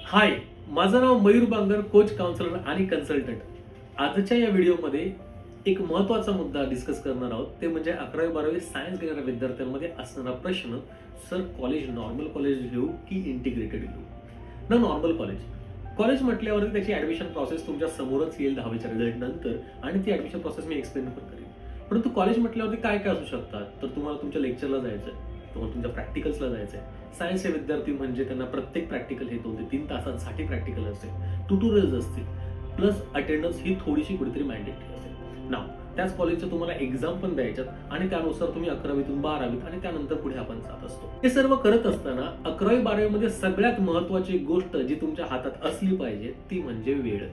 हाय, माझं नाव Mayur Bangar, coach, counsellor आणि consultant. आजच्या या व्हिडिओमध्ये एक महत्त्वाचा मुद्दा डिस्कस करणार आहोत. ते म्हणजे 11वी-12वी सायन्स घेणाऱ्या विद्यार्थ्यांमध्ये असणारा प्रश्न, सर कॉलेज नॉर्मल कॉलेज घेऊ की इंटिग्रेटेड घेऊ? ना नॉर्मल कॉलेज म्हटल्यावरती त्याची ऍडमिशन प्रोसेस तुमच्या समोरच येईल 10वीच्या रिझल्ट नंतर, आणि ती ऍडमिशन प्रोसेस मी एक्सप्लेन पण करेन. परंतु कॉलेज म्हटल्यावरती काय काय असू शकतात, तर तुम्हाला तुमच्या लेक्चरला जायचंय, तुम्हाला तुमच्या प्रॅक्टिकल्सला जायचंय. सायन्सचे विद्यार्थी म्हणजे त्यांना प्रत्येक प्रॅक्टिकल हे 2 ते 3 तासांसाठी प्रॅक्टिकल असेल, ट्युटोरियल्स असतील, प्लस अटेंडन्स ही थोडीशी कुठेतरी मॅन्डेटरी असेल. नाव त्याच कॉलेजच्या तुम्हाला एक्झाम पण द्यायच्यात आणि त्यानुसार तुम्ही 11वीतून 12वीत आणि त्यानंतर पुढे आपण जात असतो. हे सर्व करत असताना 11वी-12वी मध्ये सगळ्यात महत्त्वाची गोष्ट जी तुमच्या हातात असली पाहिजे ती म्हणजे वेळ.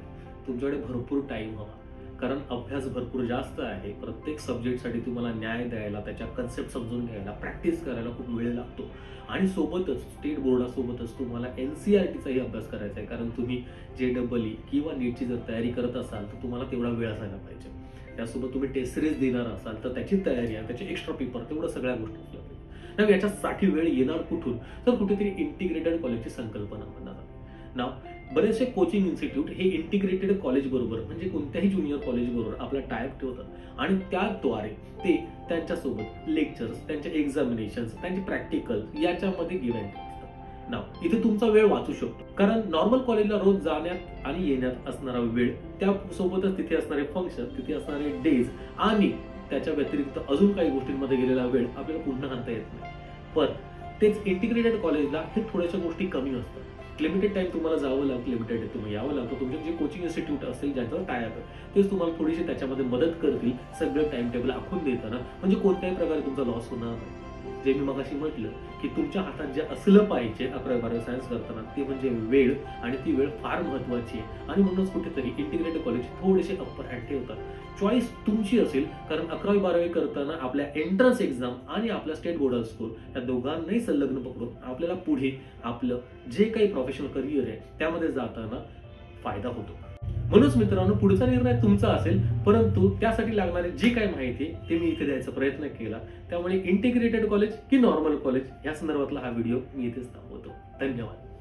तुमच्याकडे भरपूर टाइम हवा, कारण अभ्यास भरपूर जास्त आहे. प्रत्येक सब्जेक्टसाठी तुम्हाला न्याय द्यायला, त्याच्या कन्सेप्ट समजून घ्यायला, प्रॅक्टिस करायला खूप वेळ लागतो. आणि सोबतच स्टेट बोर्डासोबतच तुम्हाला NCERTचाही अभ्यास करायचा आहे, कारण तुम्ही JEE किंवा नीटची जर तयारी करत असाल तर तुम्हाला तेवढा वेळ असायला पाहिजे. त्यासोबत तुम्ही टेस्ट सिरीज देणार असाल तर त्याची तयारी आहे, त्याचे एक्स्ट्रा पेपर, तेवढं सगळ्या गोष्टी असल्या पाहिजे. याच्यासाठी वेळ येणार कुठून, तर कुठेतरी इंटिग्रेटेड कॉलेजची संकल्पना म्हणणार. नाव बरेचसे कोचिंग इन्स्टिट्यूट हे इंटिग्रेटेड कॉलेज बरोबर म्हणजे कोणत्याही ज्युनियर कॉलेज बरोबर आपला टायअप ठेवतात आणि त्याद्वारे ते त्यांच्यासोबत लेक्चर्स, त्यांचे एक्झामिनेशन्स, त्यांचे प्रॅक्टिकल याच्यामध्ये गिव्हन असतात. नाव इथे तुमचा वेळ वाचू शकतो, कारण नॉर्मल कॉलेजला रोज जाण्यात आणि येण्यात असणारा वेळ, त्यासोबतच तिथे असणारे फंक्शन, तिथे असणारे डेज आणि त्याच्या व्यतिरिक्त अजून काही गोष्टींमध्ये गेलेला वेळ आपल्याला पुन्हा आणता येत नाही. पण तेच इंटिग्रेटेड कॉलेजला हे थोड्याशा गोष्टी कमी असतात. लिमिटेड टाइम तुम्हाला जावं लागतं, लिमिटेड तुम्ही यावं लागतं. तुमचे जे कोचिंग इन्स्टिट्यूट असेल ज्यांचं टायअप आहे तेच तुम्हाला थोडीशी त्याच्यामध्ये मदत करतील सगळं टाइम टेबल आखून देताना, म्हणजे कोणत्याही प्रकारे तुमचा लॉस होणार नाही. जे मी मगाशी म्हटलं की तुमच्या हातात जे असलं पाहिजे 11वी-12वी सायन्स करताना ते म्हणजे वेळ, आणि ती वेळ फार महत्वाची आहे. आणि म्हणूनच कुठेतरी इंटिग्रेटेड कॉलेज थोडेसे अप्पर हँड ठेवतात. चॉईस तुमची असेल, कारण 11वी-12वी करताना आपल्या एंट्रन्स एक्झाम आणि आपला स्टेट बोर्ड स्कोर या दोघांनाही संलग्न पकडून आपल्याला पुढे आपलं जे काही प्रोफेशनल करिअर आहे त्यामध्ये जाताना फायदा होतो. म्हणूनच मित्रांनो, पुढचा निर्णय तुमचा असेल, परंतु त्यासाठी लागणारी जी काही माहिती ते मी इथे द्यायचा प्रयत्न केला. त्यामुळे इंटिग्रेटेड कॉलेज की नॉर्मल कॉलेज या संदर्भातला हा व्हिडिओ मी इथेच थांबवतो. धन्यवाद.